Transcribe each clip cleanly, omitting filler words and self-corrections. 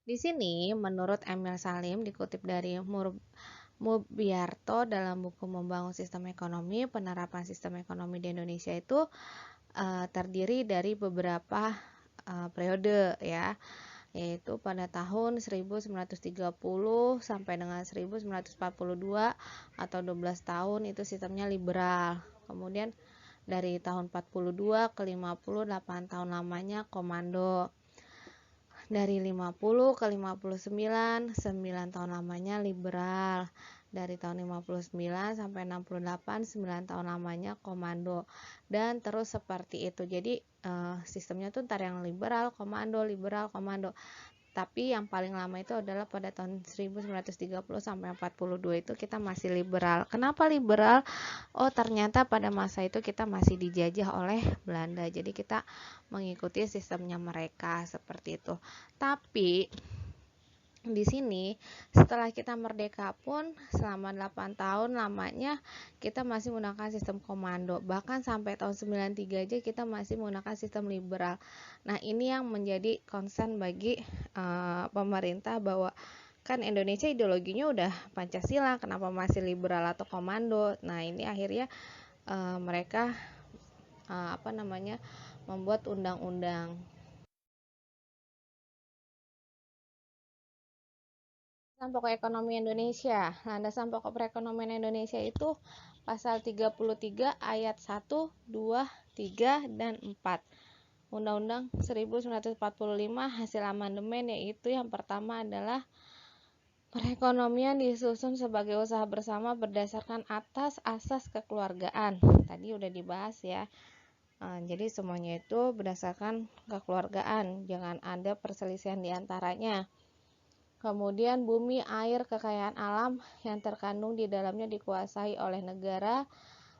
Di sini, menurut Emil Salim, dikutip dari Mubyarto dalam buku Membangun Sistem Ekonomi, penerapan sistem ekonomi di Indonesia itu terdiri dari beberapa periode ya, yaitu pada tahun 1930 sampai dengan 1942 atau 12 tahun itu sistemnya liberal. Kemudian dari tahun 42 ke 58 tahun lamanya komando. Dari 50 ke 59, 9 tahun lamanya liberal. Dari tahun 59 sampai 68, 9 tahun lamanya komando. Dan terus seperti itu. Jadi sistemnya tuh ntar yang liberal, komando. Tapi yang paling lama itu adalah pada tahun 1930 sampai 42 itu kita masih liberal. Kenapa liberal? Oh, ternyata pada masa itu kita masih dijajah oleh Belanda. Jadi kita mengikuti sistemnya mereka seperti itu. Tapi di sini setelah kita merdeka pun selama 8 tahun lamanya kita masih menggunakan sistem komando, bahkan sampai tahun 93 aja kita masih menggunakan sistem liberal. Nah, ini yang menjadi concern bagi pemerintah bahwa kan Indonesia ideologinya udah Pancasila, kenapa masih liberal atau komando. Nah, ini akhirnya mereka membuat undang-undang. Landasan pokok ekonomi Indonesia. Landasan pokok perekonomian Indonesia itu pasal 33 ayat 1, 2, 3, dan 4. Undang-Undang 1945 hasil amandemen, yaitu yang pertama adalah perekonomian disusun sebagai usaha bersama berdasarkan atas asas kekeluargaan. Tadi udah dibahas ya. Jadi semuanya itu berdasarkan kekeluargaan, jangan ada perselisihan di antaranya. Kemudian bumi, air, kekayaan alam yang terkandung di dalamnya dikuasai oleh negara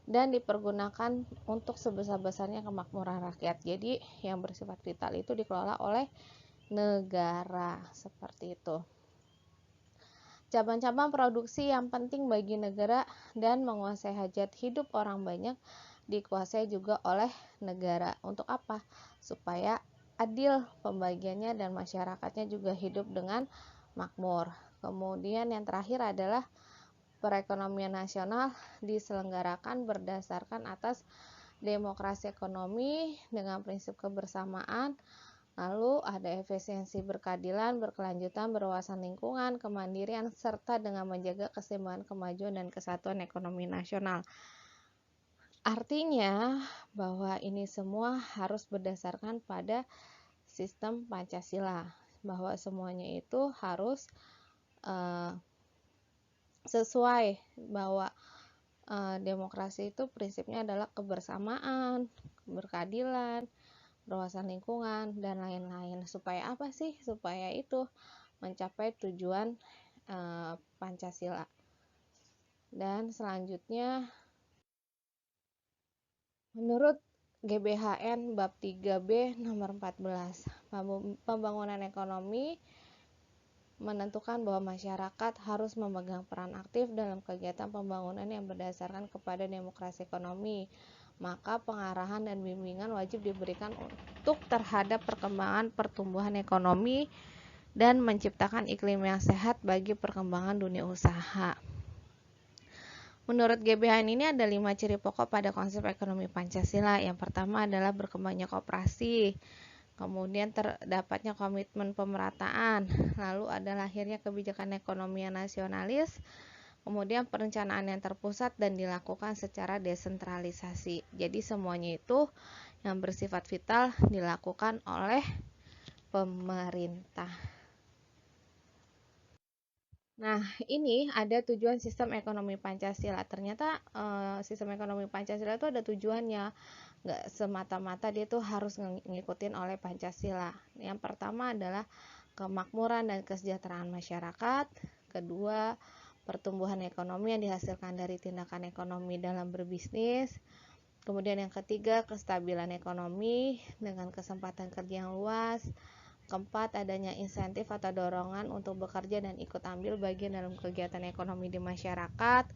dan dipergunakan untuk sebesar-besarnya kemakmuran rakyat. Jadi yang bersifat vital itu dikelola oleh negara, seperti itu. Cabang-cabang produksi yang penting bagi negara dan menguasai hajat hidup orang banyak dikuasai juga oleh negara. Untuk apa? Supaya adil pembagiannya dan masyarakatnya juga hidup dengan makmur. Kemudian yang terakhir adalah perekonomian nasional diselenggarakan berdasarkan atas demokrasi ekonomi dengan prinsip kebersamaan. Lalu ada efisiensi berkeadilan, berkelanjutan, berwawasan lingkungan, kemandirian, serta dengan menjaga keseimbangan, kemajuan, dan kesatuan ekonomi nasional. Artinya bahwa ini semua harus berdasarkan pada sistem Pancasila, bahwa semuanya itu harus sesuai, bahwa demokrasi itu prinsipnya adalah kebersamaan, berkeadilan, berwawasan lingkungan, dan lain-lain. Supaya apa sih? Supaya itu mencapai tujuan Pancasila. Dan selanjutnya, menurut GBHN bab 3B nomor 14, pembangunan ekonomi menentukan bahwa masyarakat harus memegang peran aktif dalam kegiatan pembangunan yang berdasarkan kepada demokrasi ekonomi. Maka pengarahan dan bimbingan wajib diberikan untuk terhadap perkembangan pertumbuhan ekonomi dan menciptakan iklim yang sehat bagi perkembangan dunia usaha. Menurut GBHN ini ada 5 ciri pokok pada konsep ekonomi Pancasila. Yang pertama adalah berkembangnya koperasi, kemudian terdapatnya komitmen pemerataan, lalu ada lahirnya kebijakan ekonomi yang nasionalis, kemudian perencanaan yang terpusat dan dilakukan secara desentralisasi. Jadi semuanya itu yang bersifat vital dilakukan oleh pemerintah. Nah, ini ada tujuan sistem ekonomi Pancasila. Ternyata sistem ekonomi Pancasila itu ada tujuannya. Nggak semata-mata dia tuh harus ngikutin oleh Pancasila. Yang pertama adalah kemakmuran dan kesejahteraan masyarakat. Kedua, pertumbuhan ekonomi yang dihasilkan dari tindakan ekonomi dalam berbisnis. Kemudian yang ketiga, kestabilan ekonomi dengan kesempatan kerja yang luas. Keempat, adanya insentif atau dorongan untuk bekerja dan ikut ambil bagian dalam kegiatan ekonomi di masyarakat.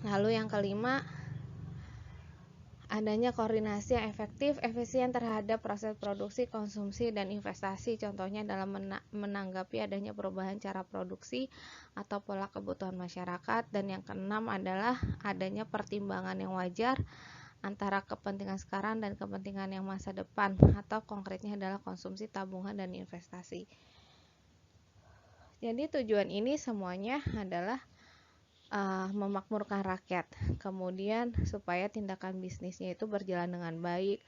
Lalu yang kelima, adanya koordinasi yang efektif, efisien terhadap proses produksi, konsumsi, dan investasi. Contohnya dalam menanggapi adanya perubahan cara produksi atau pola kebutuhan masyarakat. Dan yang keenam adalah adanya pertimbangan yang wajar antara kepentingan sekarang dan kepentingan yang masa depan, atau konkretnya adalah konsumsi, tabungan, dan investasi. Jadi tujuan ini semuanya adalah memakmurkan rakyat, kemudian supaya tindakan bisnisnya itu berjalan dengan baik,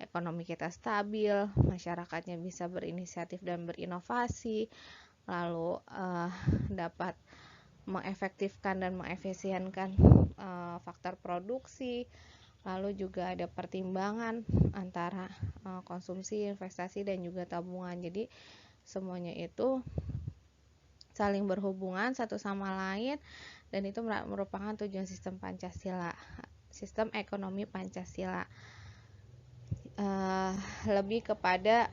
ekonomi kita stabil, masyarakatnya bisa berinisiatif dan berinovasi, lalu dapat mengefektifkan dan mengefisienkan faktor produksi, lalu juga ada pertimbangan antara konsumsi, investasi, dan juga tabungan. Jadi semuanya itu saling berhubungan satu sama lain, dan itu merupakan tujuan sistem Pancasila, sistem ekonomi Pancasila. Lebih kepada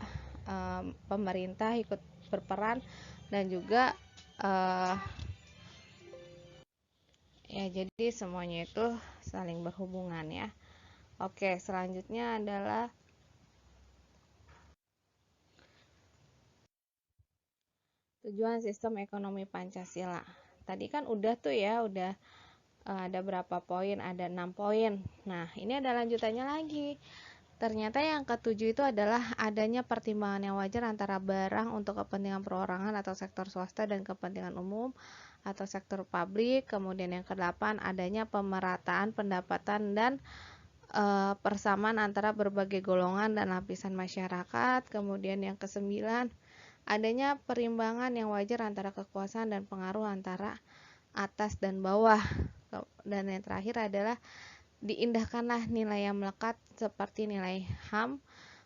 pemerintah ikut berperan dan juga ya, jadi semuanya itu saling berhubungan ya. Oke, selanjutnya adalah tujuan sistem ekonomi Pancasila. Tadi kan udah tuh ya, udah ada berapa poin? Ada 6 poin. Nah, ini ada lanjutannya lagi. Ternyata yang ketujuh itu adalah adanya pertimbangan yang wajar antara barang untuk kepentingan perorangan atau sektor swasta dan kepentingan umum atau sektor publik. Kemudian yang kedelapan, adanya pemerataan pendapatan dan persamaan antara berbagai golongan dan lapisan masyarakat. Kemudian yang kesembilan, adanya perimbangan yang wajar antara kekuasaan dan pengaruh antara atas dan bawah. Dan yang terakhir adalah diindahkanlah nilai yang melekat seperti nilai HAM,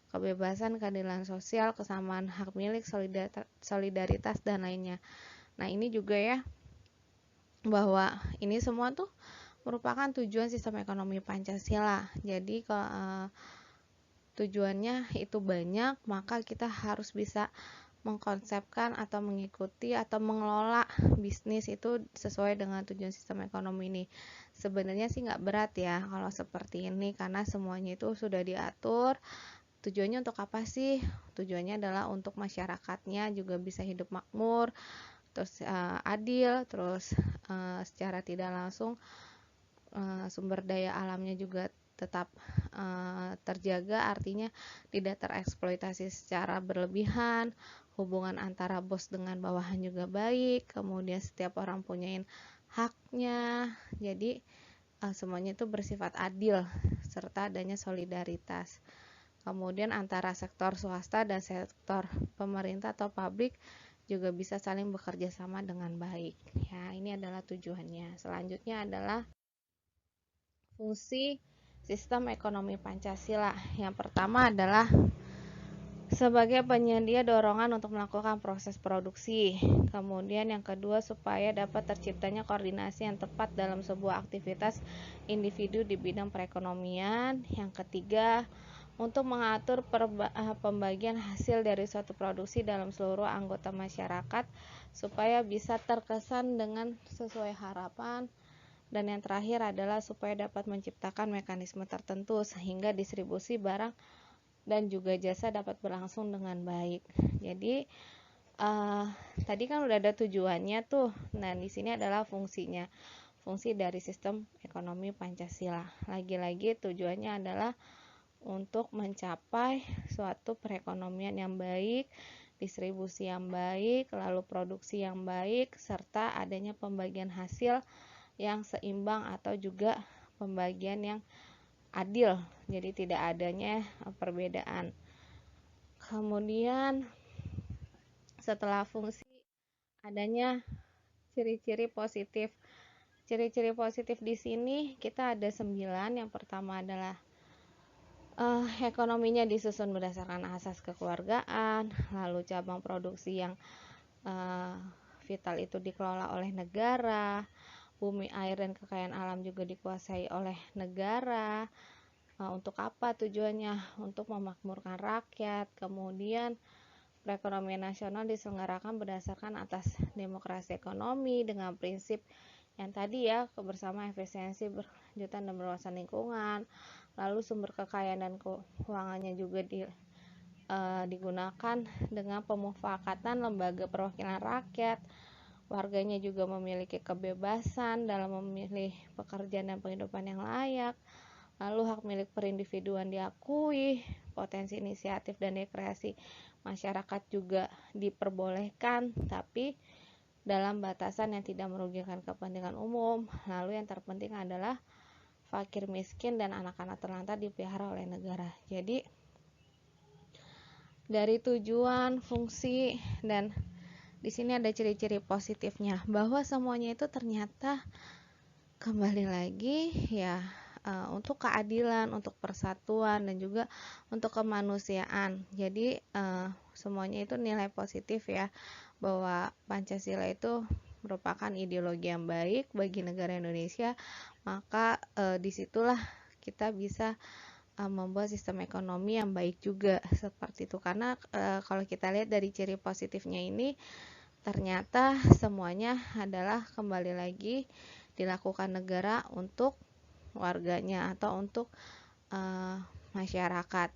kebebasan, keadilan sosial, kesamaan hak milik, solidaritas, dan lainnya. Nah, ini juga ya, bahwa ini semua tuh merupakan tujuan sistem ekonomi Pancasila. Jadi tujuannya itu banyak, maka kita harus bisa mengkonsepkan atau mengikuti atau mengelola bisnis itu sesuai dengan tujuan sistem ekonomi ini. Sebenarnya sih nggak berat ya kalau seperti ini, karena semuanya itu sudah diatur. Tujuannya untuk apa sih? Tujuannya adalah untuk masyarakatnya juga bisa hidup makmur, terus adil, terus secara tidak langsung sumber daya alamnya juga tetap terjaga, artinya tidak tereksploitasi secara berlebihan, hubungan antara bos dengan bawahan juga baik, kemudian setiap orang punya haknya. Jadi semuanya itu bersifat adil serta adanya solidaritas. Kemudian antara sektor swasta dan sektor pemerintah atau publik juga bisa saling bekerja sama dengan baik. Ya, ini adalah tujuannya. Selanjutnya adalah fungsi sistem ekonomi Pancasila. Yang pertama adalah sebagai penyedia dorongan untuk melakukan proses produksi. Kemudian yang kedua, supaya dapat terciptanya koordinasi yang tepat dalam sebuah aktivitas individu di bidang perekonomian. Yang ketiga, untuk mengatur pembagian hasil dari suatu produksi dalam seluruh anggota masyarakat supaya bisa terkesan dengan sesuai harapan. Dan yang terakhir adalah supaya dapat menciptakan mekanisme tertentu sehingga distribusi barang dan juga jasa dapat berlangsung dengan baik. Jadi tadi kan udah ada tujuannya tuh. Nah, di sini adalah fungsinya. Fungsi dari sistem ekonomi Pancasila. Lagi-lagi tujuannya adalah untuk mencapai suatu perekonomian yang baik, distribusi yang baik, lalu produksi yang baik, serta adanya pembagian hasil yang seimbang atau juga pembagian yang adil, jadi tidak adanya perbedaan. Kemudian setelah fungsi, adanya ciri-ciri positif. Ciri-ciri positif di sini kita ada 9. Yang pertama adalah ekonominya disusun berdasarkan asas kekeluargaan, lalu cabang produksi yang vital itu dikelola oleh negara, bumi, air, dan kekayaan alam juga dikuasai oleh negara. Untuk apa tujuannya? Untuk memakmurkan rakyat. Kemudian perekonomian nasional diselenggarakan berdasarkan atas demokrasi ekonomi dengan prinsip yang tadi ya, kebersamaan, efisiensi, berkelanjutan, dan berwawasan lingkungan. lalu sumber kekayaan dan keuangannya juga digunakan dengan pemufakatan lembaga perwakilan rakyat. Warganya juga memiliki kebebasan dalam memilih pekerjaan dan penghidupan yang layak. Lalu hak milik perindividuan diakui, potensi inisiatif dan rekreasi masyarakat juga diperbolehkan, tapi dalam batasan yang tidak merugikan kepentingan umum. Lalu yang terpenting adalah fakir miskin dan anak-anak terlantar dipelihara oleh negara. Jadi dari tujuan, fungsi, dan di sini ada ciri-ciri positifnya bahwa semuanya itu ternyata kembali lagi ya untuk keadilan, untuk persatuan, dan juga untuk kemanusiaan. Jadi semuanya itu nilai positif ya, bahwa Pancasila itu merupakan ideologi yang baik bagi negara Indonesia. Maka disitulah kita bisa membuat sistem ekonomi yang baik juga seperti itu. Karena kalau kita lihat dari ciri positifnya ini, ternyata semuanya adalah kembali lagi dilakukan negara untuk warganya atau untuk masyarakat.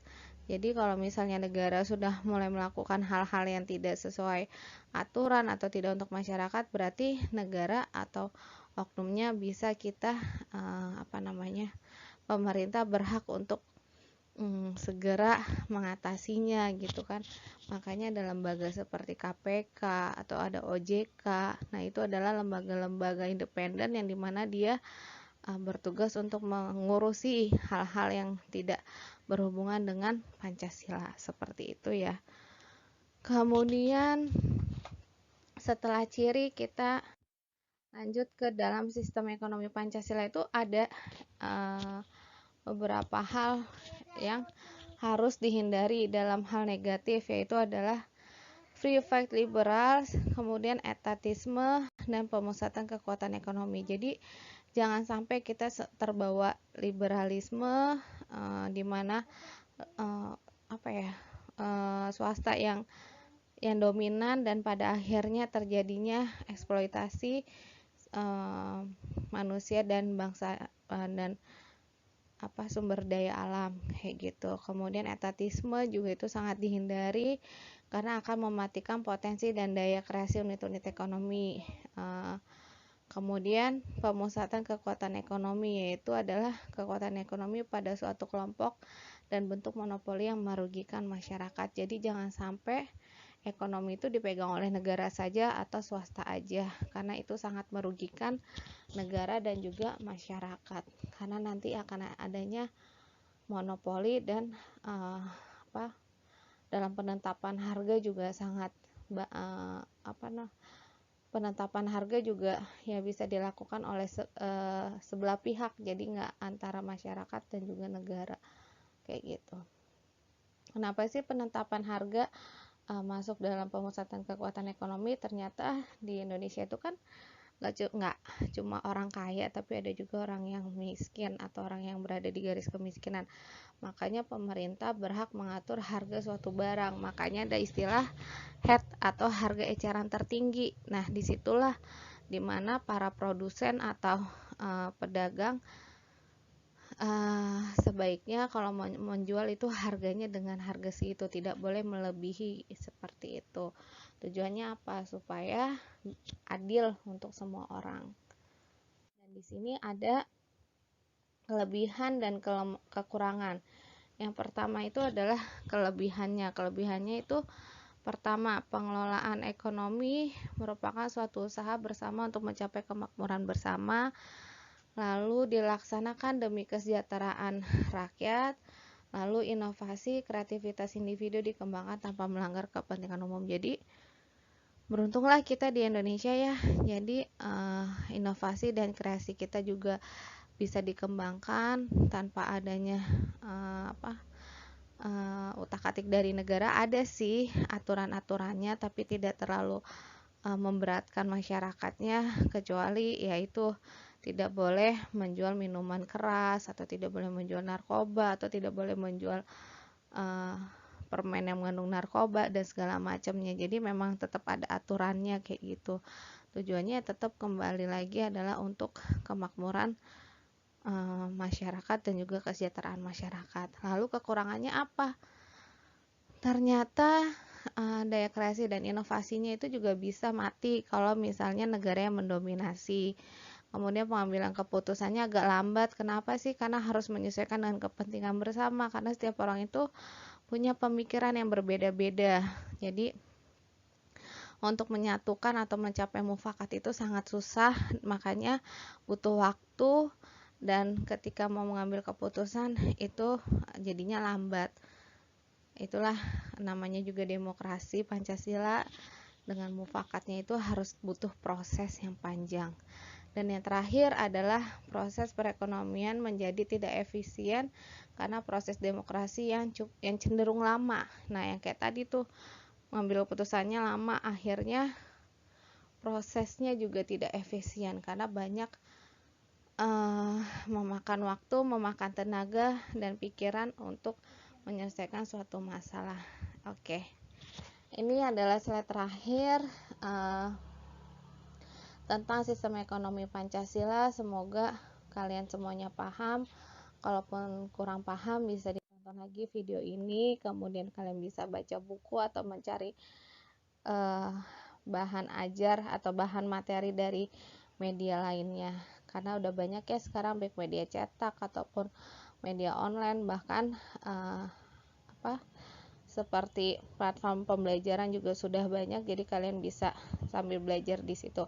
Jadi kalau misalnya negara sudah mulai melakukan hal-hal yang tidak sesuai aturan atau tidak untuk masyarakat, berarti negara atau oknumnya bisa kita pemerintah berhak untuk segera mengatasinya gitu kan. Makanya ada lembaga seperti KPK atau ada OJK. Nah, itu adalah lembaga-lembaga independen yang dimana dia bertugas untuk mengurusi hal-hal yang tidak berhubungan dengan Pancasila, seperti itu ya. Kemudian setelah ciri, kita lanjut ke dalam sistem ekonomi Pancasila. Itu ada beberapa hal yang harus dihindari dalam hal negatif, yaitu adalah free fight liberal, kemudian etatisme, dan pemusatan kekuatan ekonomi. Jadi jangan sampai kita terbawa liberalisme di mana swasta yang dominan, dan pada akhirnya terjadinya eksploitasi manusia dan bangsa dan sumber daya alam kayak gitu. Kemudian etatisme juga itu sangat dihindari karena akan mematikan potensi dan daya kreasi unit-unit ekonomi. Kemudian pemusatan kekuatan ekonomi, yaitu adalah kekuatan ekonomi pada suatu kelompok dan bentuk monopoli yang merugikan masyarakat. Jadi jangan sampai ekonomi itu dipegang oleh negara saja atau swasta aja, karena itu sangat merugikan negara dan juga masyarakat, karena nanti akan adanya monopoli dan dalam penetapan harga juga sangat penetapan harga juga ya bisa dilakukan oleh sebelah pihak, jadi nggak antara masyarakat dan juga negara kayak gitu. Kenapa sih penetapan harga masuk dalam pemusatan kekuatan ekonomi? Ternyata di Indonesia itu kan nggak cuma orang kaya, tapi ada juga orang yang miskin atau orang yang berada di garis kemiskinan. Makanya pemerintah berhak mengatur harga suatu barang. Makanya ada istilah HET atau harga eceran tertinggi. Nah, disitulah dimana para produsen atau pedagang sebaiknya kalau menjual itu harganya dengan harga segitu, tidak boleh melebihi seperti itu. Tujuannya apa? Supaya adil untuk semua orang. Dan di sini ada kelebihan dan kekurangan. Yang pertama itu adalah kelebihannya. Kelebihannya itu pertama, pengelolaan ekonomi merupakan suatu usaha bersama untuk mencapai kemakmuran bersama, lalu dilaksanakan demi kesejahteraan rakyat, lalu inovasi, kreativitas individu dikembangkan tanpa melanggar kepentingan umum. Jadi beruntunglah kita di Indonesia ya. Jadi inovasi dan kreasi kita juga bisa dikembangkan tanpa adanya utak-atik dari negara. Ada sih aturan-aturannya, tapi tidak terlalu memberatkan masyarakatnya, kecuali yaitu tidak boleh menjual minuman keras, atau tidak boleh menjual narkoba, atau tidak boleh menjual permen yang mengandung narkoba dan segala macamnya. Jadi memang tetap ada aturannya kayak gitu. Tujuannya tetap kembali lagi adalah untuk kemakmuran masyarakat dan juga kesejahteraan masyarakat. Lalu kekurangannya apa? Ternyata daya kreasi dan inovasinya itu juga bisa mati kalau misalnya negara yang mendominasi. Kemudian pengambilan keputusannya agak lambat. Kenapa sih? Karena harus menyesuaikan dengan kepentingan bersama. Karena setiap orang itu punya pemikiran yang berbeda-beda. Jadi untuk menyatukan atau mencapai mufakat itu sangat susah. Makanya butuh waktu, dan ketika mau mengambil keputusan itu jadinya lambat. Itulah namanya juga demokrasi Pancasila. Dengan mufakatnya itu harus butuh proses yang panjang. Dan yang terakhir adalah proses perekonomian menjadi tidak efisien karena proses demokrasi yang cenderung lama. Nah, yang kayak tadi tuh mengambil keputusannya lama, akhirnya prosesnya juga tidak efisien karena banyak memakan waktu, memakan tenaga dan pikiran untuk menyelesaikan suatu masalah. Oke, ini adalah slide terakhir tentang sistem ekonomi Pancasila. Semoga kalian semuanya paham. Kalaupun kurang paham bisa ditonton lagi video ini, kemudian kalian bisa baca buku atau mencari bahan ajar atau bahan materi dari media lainnya, karena udah banyak ya sekarang, baik media cetak ataupun media online, bahkan seperti platform pembelajaran juga sudah banyak, jadi kalian bisa sambil belajar di situ.